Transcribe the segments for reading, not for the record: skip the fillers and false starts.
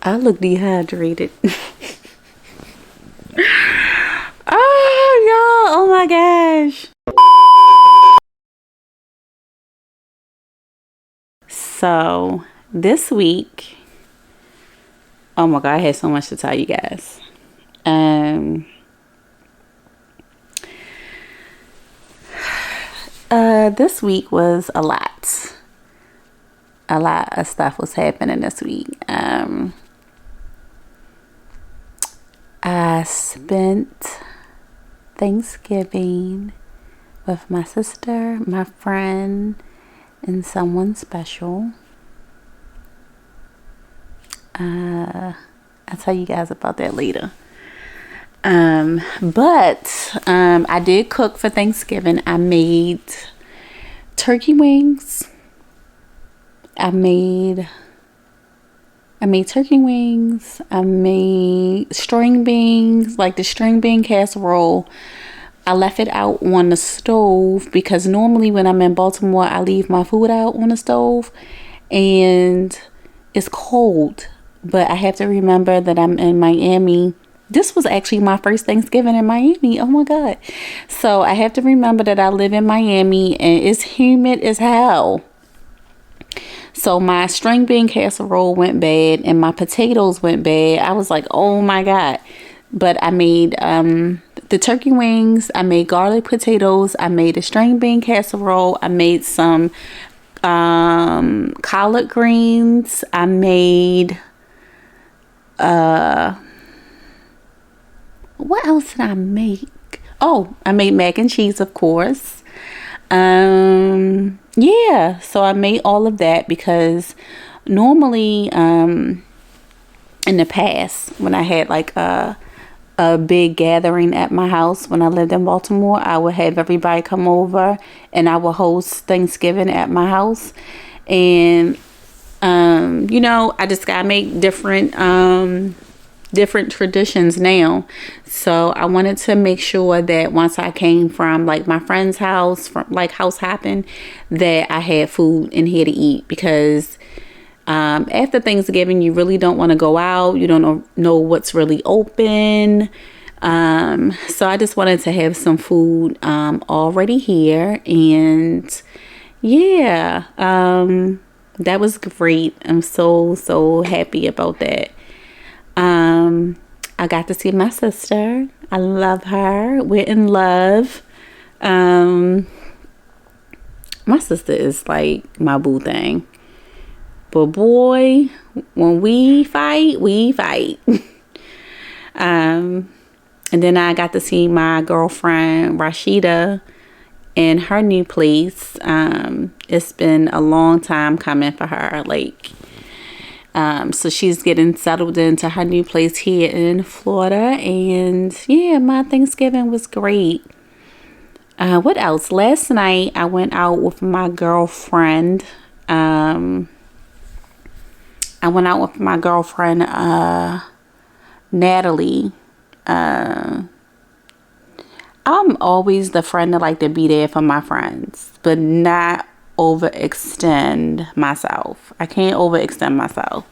I look dehydrated. Oh, y'all. Oh my gosh. So, this week, oh my God, I had so much to tell you guys. This week was a lot. A lot of stuff was happening this week. I spent Thanksgiving with my sister, my friend, and someone special. I'll tell you guys about that later. But I did cook for Thanksgiving. I made turkey wings. I made turkey wings. I made string beans, like the string bean casserole. I left it out on the stove because normally when I'm in Baltimore, I leave my food out on the stove and it's cold. But I have to remember that I'm in Miami. This was actually my first Thanksgiving in Miami. Oh my God. So I have to remember that I live in Miami and it's humid as hell. So my string bean casserole went bad and my potatoes went bad. I was like, oh my God. But I made the turkey wings. I made garlic potatoes. I made a string bean casserole. I made some collard greens. I made what else did I make? Oh, I made mac and cheese, of course. Yeah, so I made all of that because normally in the past when I had like a big gathering at my house when I lived in Baltimore, I would have everybody come over and I would host Thanksgiving at my house. And I just gotta make different traditions now. So I wanted to make sure that once I came from like my friend's house, from like house hopping, that I had food in here to eat because after Thanksgiving you really don't want to go out. You don't know what's really open. So I just wanted to have some food already here, and yeah, that was great. I'm so happy about that. I got to see my sister. I love her. We're in love. My sister is like my boo thing. But boy, when we fight, we fight. And then I got to see my girlfriend Rashida in her new place. It's been a long time coming for her. So she's getting settled into her new place here in Florida. And yeah, my Thanksgiving was great. What else? Last night I went out with my girlfriend. Natalie. I'm always the friend that like to be there for my friends, but not overextend myself. I can't overextend myself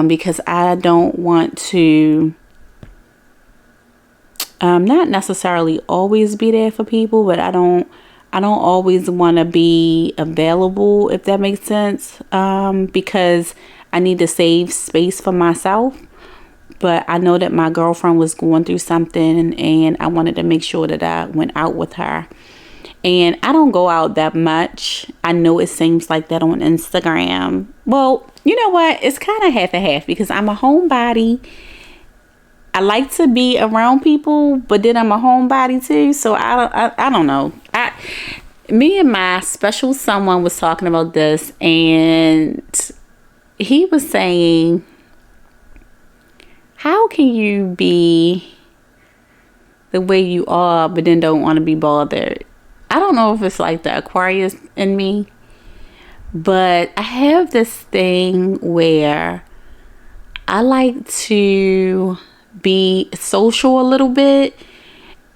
because I don't want to not necessarily always be there for people, but I don't always want to be available, if that makes sense, because I need to save space for myself. But I know that my girlfriend was going through something and I wanted to make sure that I went out with her. And I don't go out that much. I know it seems like that on Instagram. Well, you know what? It's kind of half and half because I'm a homebody. I like to be around people, but then I'm a homebody too. So I don't know. Me and my special someone was talking about this, and he was saying, how can you be the way you are, but then don't want to be bothered? I don't know if it's like the Aquarius in me, but I have this thing where I like to be social a little bit,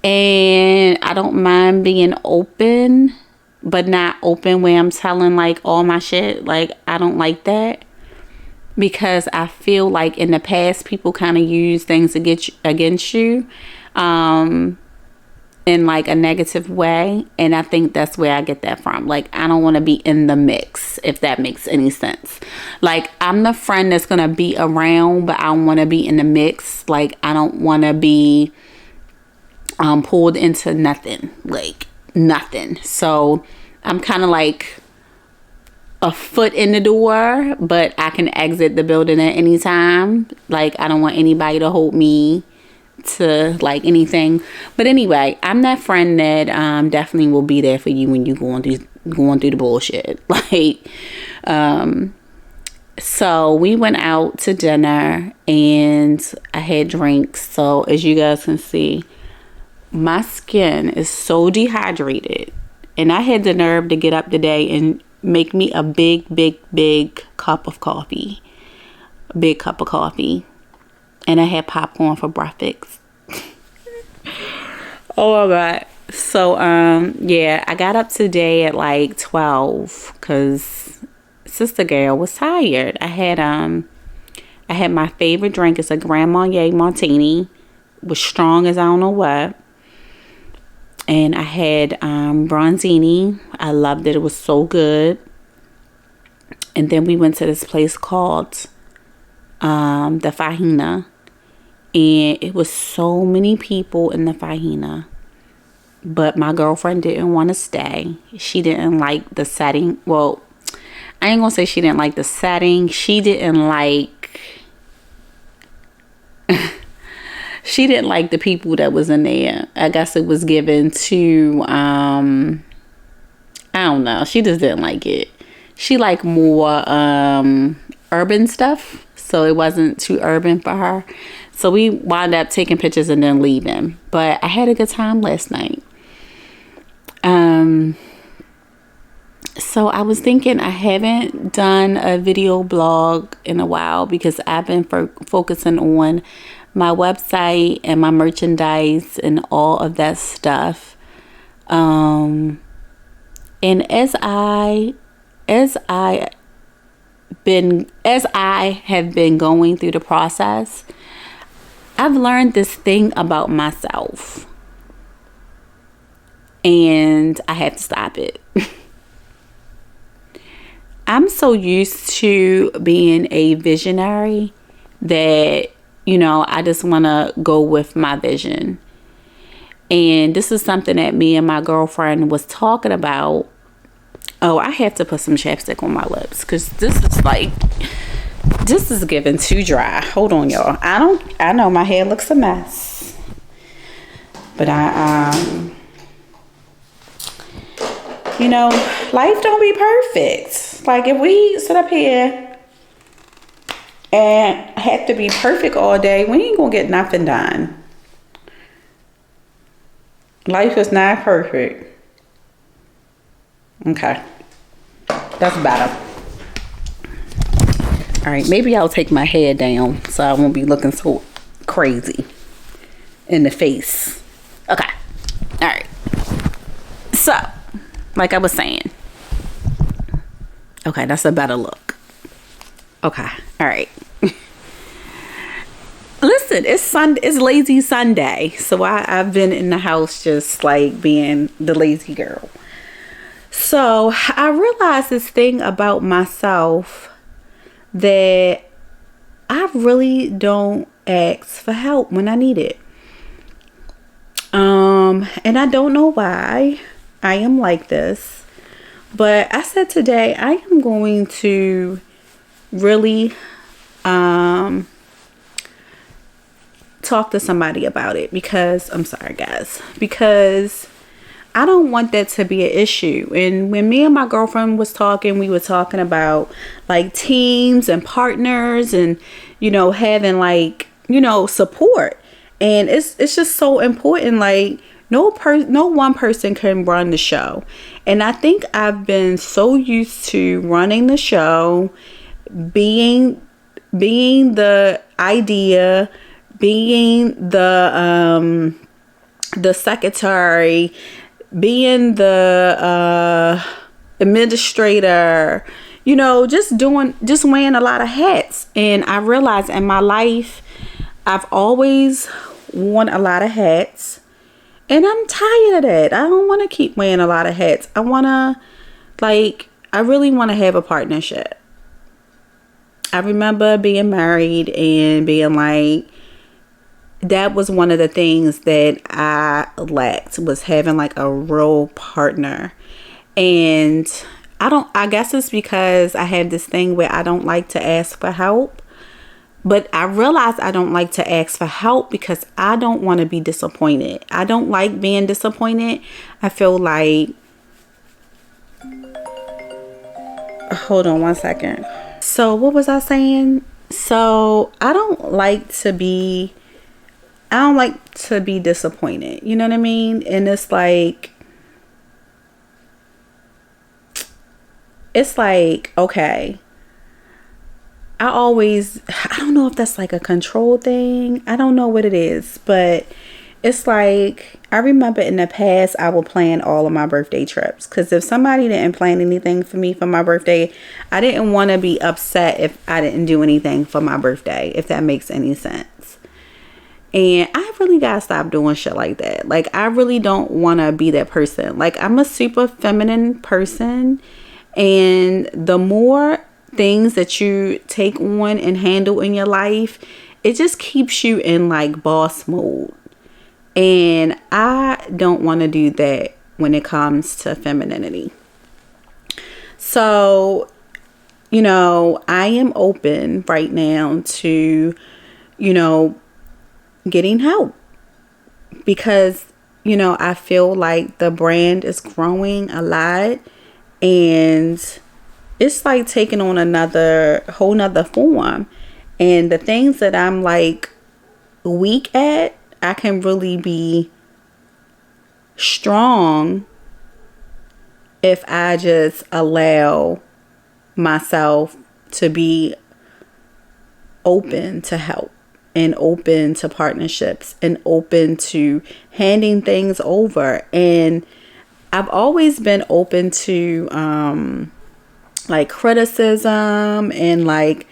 and I don't mind being open, but not open where I'm telling like all my shit. Like, I don't like that. because I feel like in the past people kind of use things against you in like a negative way, and I think that's where I get that from. Like, I don't want to be in the mix, if that makes any sense. Like, I'm the friend that's gonna be around, but I don't want to be in the mix. Like, I don't want to be pulled into nothing, like nothing. So I'm kind of like a foot in the door, but I can exit the building at any time. Like, I don't want anybody to hold me to like anything. But anyway, I'm that friend that definitely will be there for you when you going through the bullshit. Like, so we went out to dinner and I had drinks. So as you guys can see, my skin is so dehydrated, and I had the nerve to get up today and make me a big cup of coffee. A big cup of coffee. And I had popcorn for breakfast. Oh my God. So, yeah, I got up today at like 12 because Sister Girl was tired. I had my favorite drink. It's a Grand Marnier Martini. It was strong as I don't know what. And I had Bronzini. I loved it. It was so good. And then we went to this place called the Fajina. And it was so many people in the Fajina. But my girlfriend didn't want to stay. She didn't like the setting. Well, I ain't gonna say she didn't like the setting. She didn't like she didn't like the people that was in there. I guess it was given to I don't know. She just didn't like it. She liked more urban stuff. So it wasn't too urban for her. So we wound up taking pictures and then leaving. But I had a good time last night. So I was thinking I haven't done a video blog in a while because I've been focusing on my website and my merchandise and all of that stuff. And as I have been going through the process, I've learned this thing about myself, and I have to stop it. I'm so used to being a visionary that, you know, I just want to go with my vision. And this is something that me and my girlfriend was talking about. Oh, I have to put some chapstick on my lips because this is getting too dry. Hold on, y'all. I know my hair looks a mess, but you know, life don't be perfect. Like, if we sit up here and have to be perfect all day, we ain't gonna get nothing done. Life is not perfect. Okay, that's better. All right, maybe I'll take my hair down so I won't be looking so crazy in the face. Okay, all right. So, like I was saying. Okay, that's a better look. Okay, all right. Listen, it's lazy Sunday, so I've been in the house just like being the lazy girl. So I realized this thing about myself that I really don't ask for help when I need it. And I don't know why I am like this, but I said today I am going to really talk to somebody about it because I'm sorry guys, because I don't want that to be an issue. And when me and my girlfriend was talking, we were talking about like teams and partners and, you know, having like, you know, support. And it's just so important. Like no one person can run the show. And I think I've been so used to running the show, being the idea, being the secretary, being the administrator, just wearing a lot of hats. And I realized in my life, I've always worn a lot of hats. And I'm tired of that. I don't want to keep wearing a lot of hats. I really want to have a partnership. I remember being married and being like, that was one of the things that I lacked, was having like a real partner. And I guess it's because I have this thing where I don't like to ask for help. But I realize I don't like to ask for help because I don't want to be disappointed. I don't like being disappointed. I feel like, hold on one second. So what was I saying? So I don't like to be disappointed. You know what I mean? And it's like, okay, I don't know if that's like a control thing. I don't know what it is, but it's like, I remember in the past, I would plan all of my birthday trips. Because if somebody didn't plan anything for me for my birthday, I didn't want to be upset if I didn't do anything for my birthday, if that makes any sense. And I really got to stop doing shit like that. Like, I really don't want to be that person. Like, I'm a super feminine person. And the more things that you take on and handle in your life, it just keeps you in like boss mode. And I don't want to do that when it comes to femininity. So, I am open right now to, getting help. Because, I feel like the brand is growing a lot. And it's like taking on whole nother form. And the things that I'm like weak at, I can really be strong if I just allow myself to be open to help and open to partnerships and open to handing things over. And I've always been open to like criticism and like,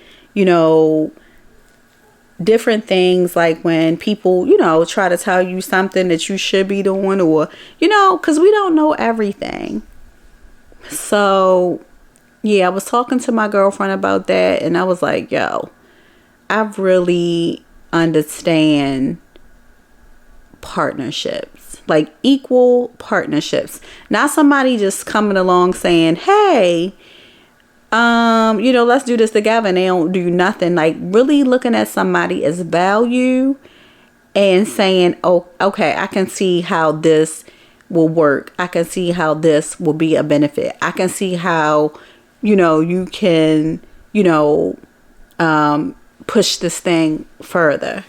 different things, like when people, try to tell you something that you should be doing, or, because we don't know everything. So, yeah, I was talking to my girlfriend about that, and I was like, yo, I really understand partnerships, like equal partnerships. Not somebody just coming along saying, hey, let's do this together, and they don't do nothing. Like, really looking at somebody as value and saying, oh, okay, I can see how this will work. I can see how this will be a benefit. I can see how, you can, push this thing further.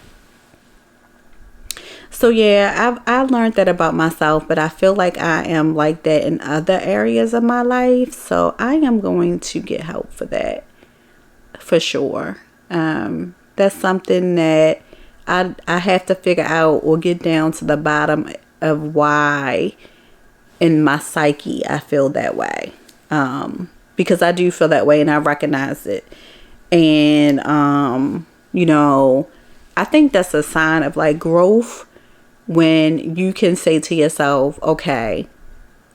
So yeah, I learned that about myself, but I feel like I am like that in other areas of my life. So I am going to get help for that, for sure. That's something that I have to figure out, or get down to the bottom of why in my psyche I feel that way. Because I do feel that way, and I recognize it. And I think that's a sign of like growth, when you can say to yourself, okay,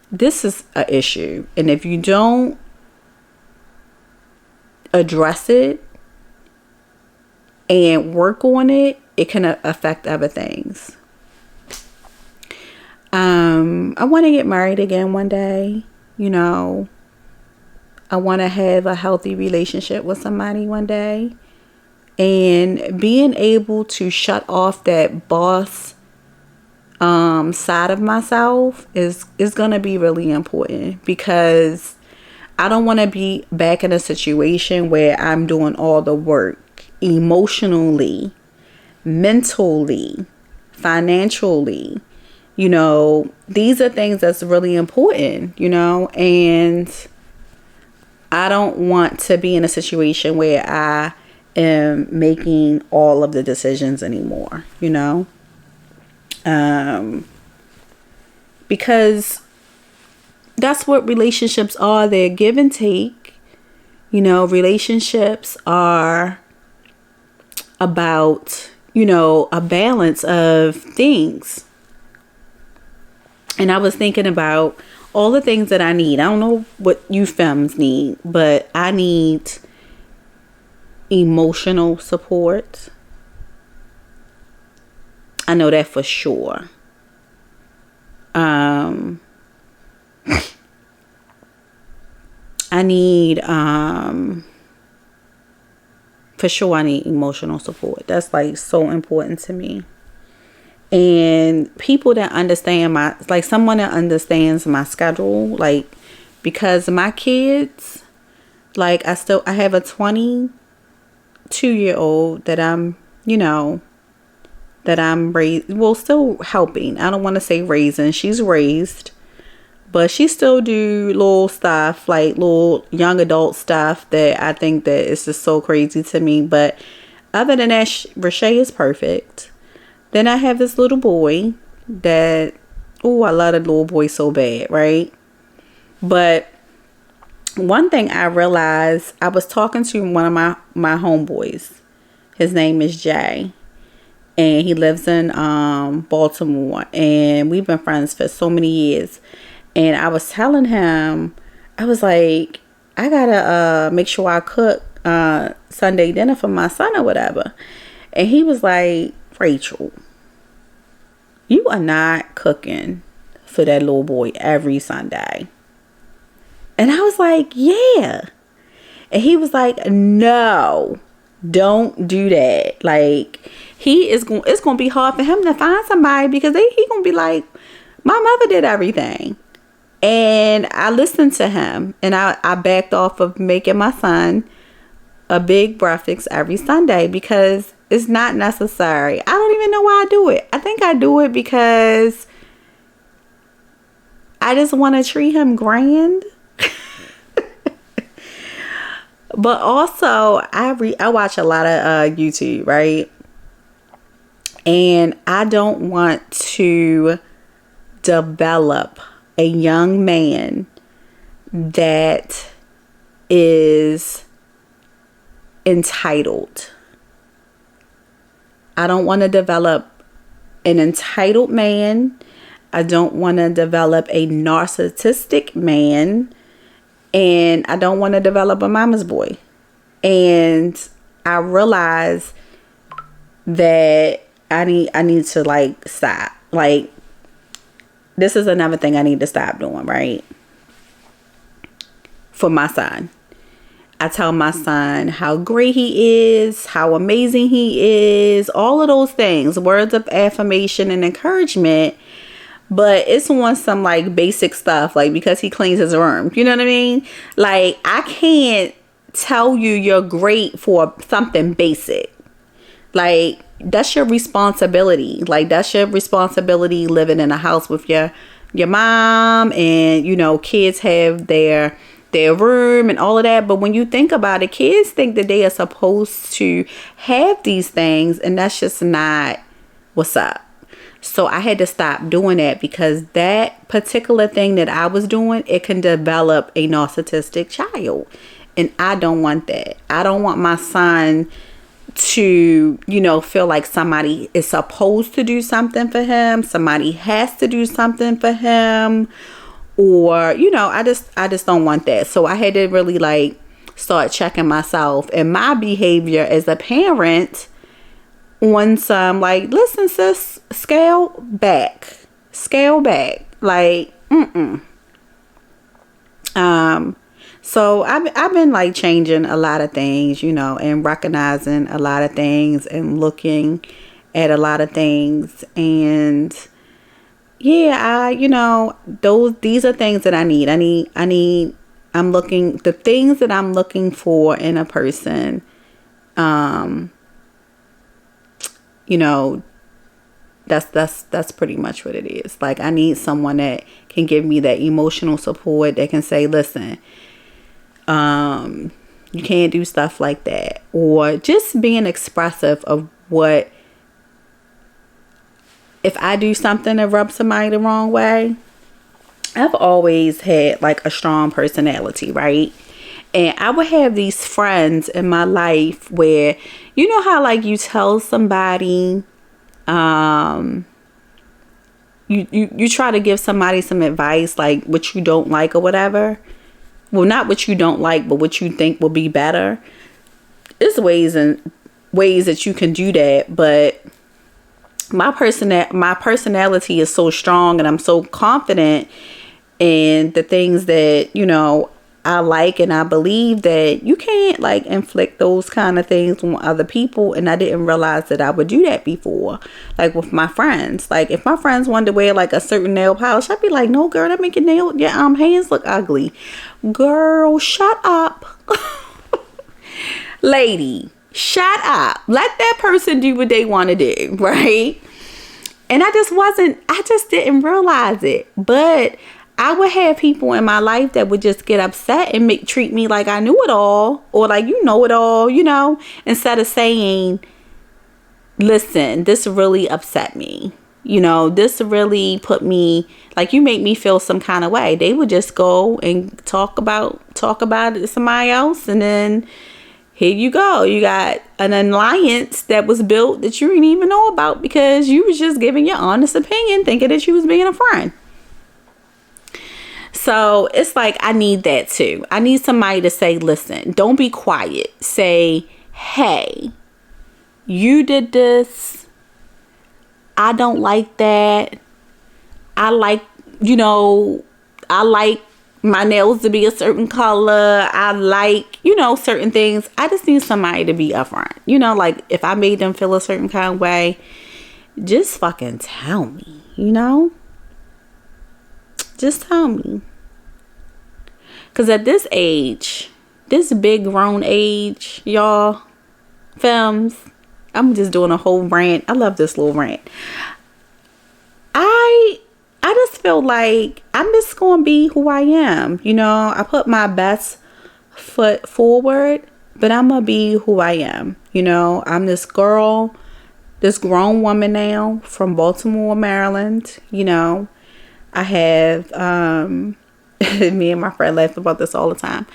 this is an issue. And if you don't address it and work on it, it can affect other things. I want to get married again one day. I want to have a healthy relationship with somebody one day. And being able to shut off that boss side of myself is going to be really important, because I don't want to be back in a situation where I'm doing all the work emotionally, mentally, financially. These are things that's really important, and I don't want to be in a situation where I am making all of the decisions anymore, because that's what relationships are. They're give and take. relationships are about, a balance of things. And I was thinking about all the things that I need. I don't know what you femmes need, but I need emotional support. I know that for sure. I need, for sure I need emotional support. That's like so important to me. And people that understand someone that understands my schedule, like, because my kids, like, I have a 22-year-old that I'm still helping. I don't want to say raising. She's raised, but she still do little stuff, like little young adult stuff that I think that is just so crazy to me. But other than that, Rashay is perfect. Then I have this little boy that, I love the little boy so bad, right? But one thing I realized, I was talking to one of my homeboys. His name is Jay. And he lives in Baltimore. And we've been friends for so many years. And I was telling him, I was like, I gotta make sure I cook Sunday dinner for my son or whatever. And he was like, Rachel, you are not cooking for that little boy every Sunday. And I was like, yeah. And he was like, no, don't do that. Like, it's going to be hard for him to find somebody, because he going to be like, my mother did everything. And I listened to him, and I backed off of making my son a big breakfast every Sunday, because it's not necessary. I don't even know why I do it. I think I do it because I just want to treat him grand. But also, I watch a lot of YouTube, right? And I don't want to develop a young man that is entitled. I don't want to develop an entitled man. I don't want to develop a narcissistic man. And I don't want to develop a mama's boy. And I realize that I need to, like, stop. Like, this is another thing I need to stop doing, right? For my son. I tell my son how great he is, how amazing he is, all of those things, words of affirmation and encouragement. But it's on some, like, basic stuff, like, because he cleans his room. You know what I mean? Like, I can't tell you you're great for something basic. Like, that's your responsibility. Like, that's your responsibility living in a house with your mom, and, kids have their room and all of that. But when you think about it, kids think that they are supposed to have these things, and that's just not what's up. So I had to stop doing that, because that particular thing that I was doing, it can develop a narcissistic child. And I don't want that. I don't want my son to, feel like somebody is supposed to do something for him. Somebody has to do something for him. Or, I just don't want that. So I had to really, like, start checking myself and my behavior as a parent on some, like, listen, sis, scale back. Like, so I've been, like, changing a lot of things, and recognizing a lot of things and looking at a lot of things. And yeah, these are things that I need. The things that I'm looking for in a person, that's pretty much what it is. Like, I need someone that can give me that emotional support, that can say, listen, you can't do stuff like that. Or just being expressive of what, if I do something that rubs somebody the wrong way. I've always had, like, a strong personality, right? And I would have these friends in my life where, you know how like you tell somebody, you try to give somebody some advice, like what you don't like or whatever. Well, not what you don't like, but what you think will be better. There's ways that you can do that, but my personality is so strong, and I'm so confident in the things that, you know, I like, and I believe that you can't like inflict those kind of things on other people. And I didn't realize that I would do that before, like with my friends. Like if my friends wanted to wear like a certain nail polish, I'd be like, no girl, that make your hands look ugly. Girl, shut up. Lady, shut up. Let that person do what they want to do, right? And I just didn't realize it. But I would have people in my life that would just get upset and treat me like I knew it all, or like, you know it all, you know, instead of saying, listen, this really upset me. You know, this really put me, like, you make me feel some kind of way. They would just go and talk about it to somebody else, and then here you go. You got an alliance that was built that you didn't even know about because you was just giving your honest opinion, thinking that you was being a friend. So it's like, I need that too. I need somebody to say, listen, don't be quiet. Say, hey, you did this. I don't like that. I like my nails to be a certain color. I like, certain things. I just need somebody to be upfront. Like if I made them feel a certain kind of way, just fucking tell me, Just tell me. Because at this age, this big grown age, y'all, femmes, I'm just doing a whole rant. I love this little rant. I just feel like I'm just going to be who I am. I put my best foot forward, but I'm going to be who I am. I'm this girl, this grown woman now from Baltimore, Maryland. I have, me and my friend laugh about this all the time.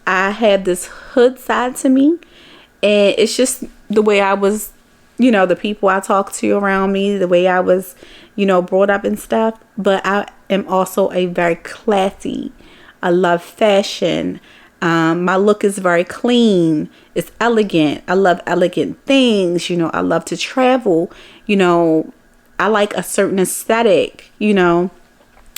I have this hood side to me, and it's just the way I was, the people I talk to around me, the way I was, brought up and stuff. But I am also a very classy. I love fashion. My look is very clean. It's elegant. I love elegant things. I love to travel. I like a certain aesthetic,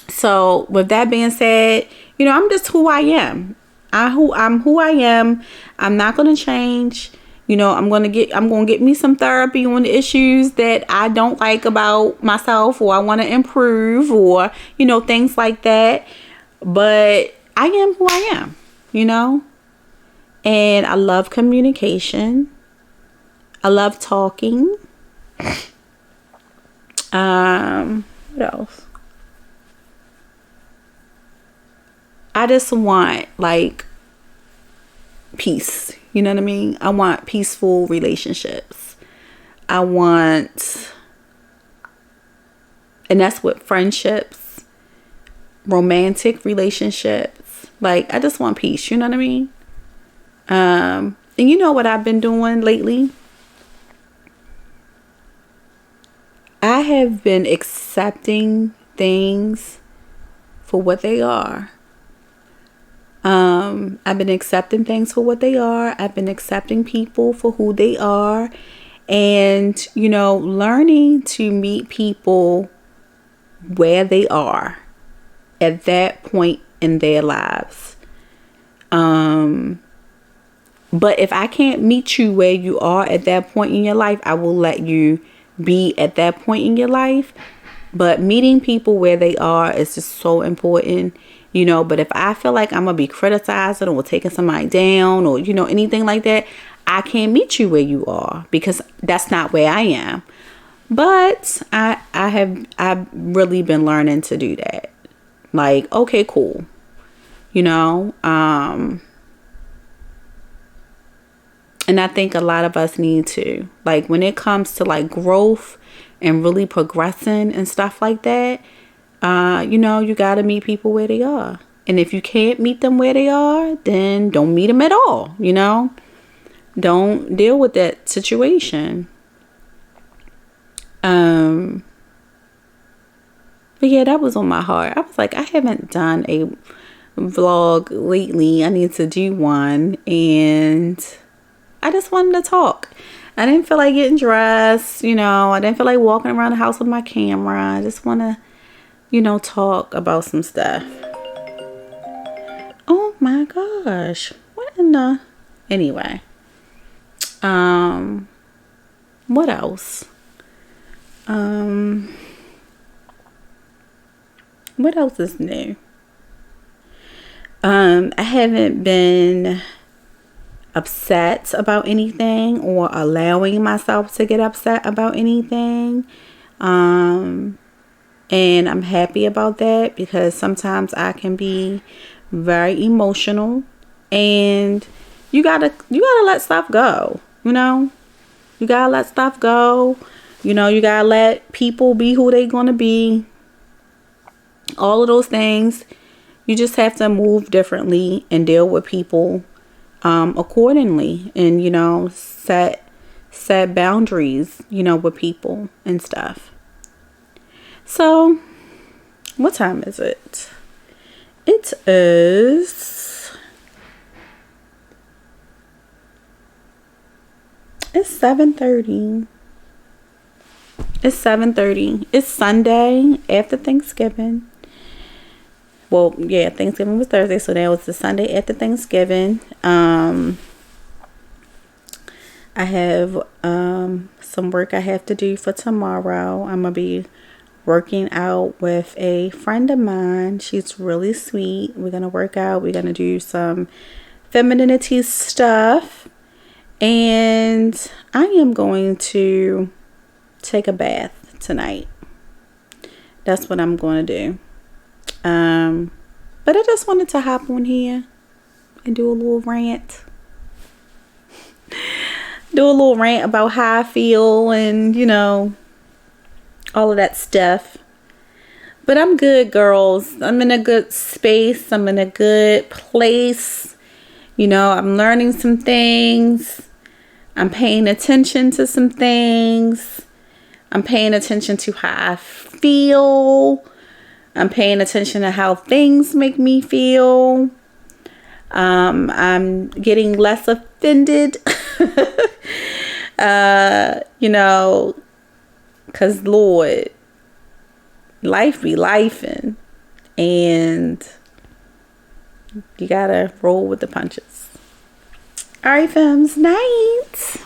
So with that being said, I'm just who I am. I'm who I am. I'm not going to change. I'm going to get me some therapy on the issues that I don't like about myself, or I want to improve, or, things like that. But I am who I am, and I love communication. I love talking. What else? I just want like peace. You know what I mean? I want peaceful relationships. And that's with friendships, romantic relationships. Like, I just want peace. You know what I mean? And you know what I've been doing lately? I have been accepting things for what they are. I've been accepting things for what they are. I've been accepting people for who they are, and, learning to meet people where they are at that point in their lives. But if I can't meet you where you are at that point in your life, I will let you be at that point in your life. But meeting people where they are is just so important. But if I feel like I'm going to be criticizing or taking somebody down or, anything like that, I can't meet you where you are, because that's not where I am. But I've really been learning to do that. Like, okay, cool. And I think a lot of us need to, like, when it comes to like growth and really progressing and stuff like that, you got to meet people where they are. And if you can't meet them where they are, then don't meet them at all, you know? Don't deal with that situation. But yeah, that was on my heart. I was like, I haven't done a vlog lately. I need to do one. And I just wanted to talk. I didn't feel like getting dressed, you know. I didn't feel like walking around the house with my camera. I just want to, you know, talk about some stuff. Oh my gosh. What in the... Anyway. What else? What else is new? I haven't been upset about anything or allowing myself to get upset about anything. And I'm happy about that, because sometimes I can be very emotional, and you gotta let stuff go, you know? You gotta let stuff go. You know, you gotta let people be who they gonna be. All of those things. You just have to move differently and deal with people accordingly, and, you know, set boundaries, you know, with people and stuff. So, what time is it? It is... It's 7:30. It's 7:30. It's Sunday after Thanksgiving. Well, yeah, Thanksgiving was Thursday, so that was the Sunday after Thanksgiving. I have some work I have to do for tomorrow. I'm gonna be working out with a friend of mine. She's really sweet. We're gonna work out. We're gonna do some femininity stuff, and I am going to take a bath tonight. That's what I'm going to do. But I just wanted to hop on here and do a little rant. Do a little rant about how I feel and, you know, all of that stuff. But I'm good, girls. I'm in a good space. I'm in a good place. You know, I'm learning some things. I'm paying attention to some things. I'm paying attention to how I feel. I'm paying attention to how things make me feel. I'm getting less offended. You know, because Lord, life be lifing, and you gotta roll with the punches. All right, femmes, night.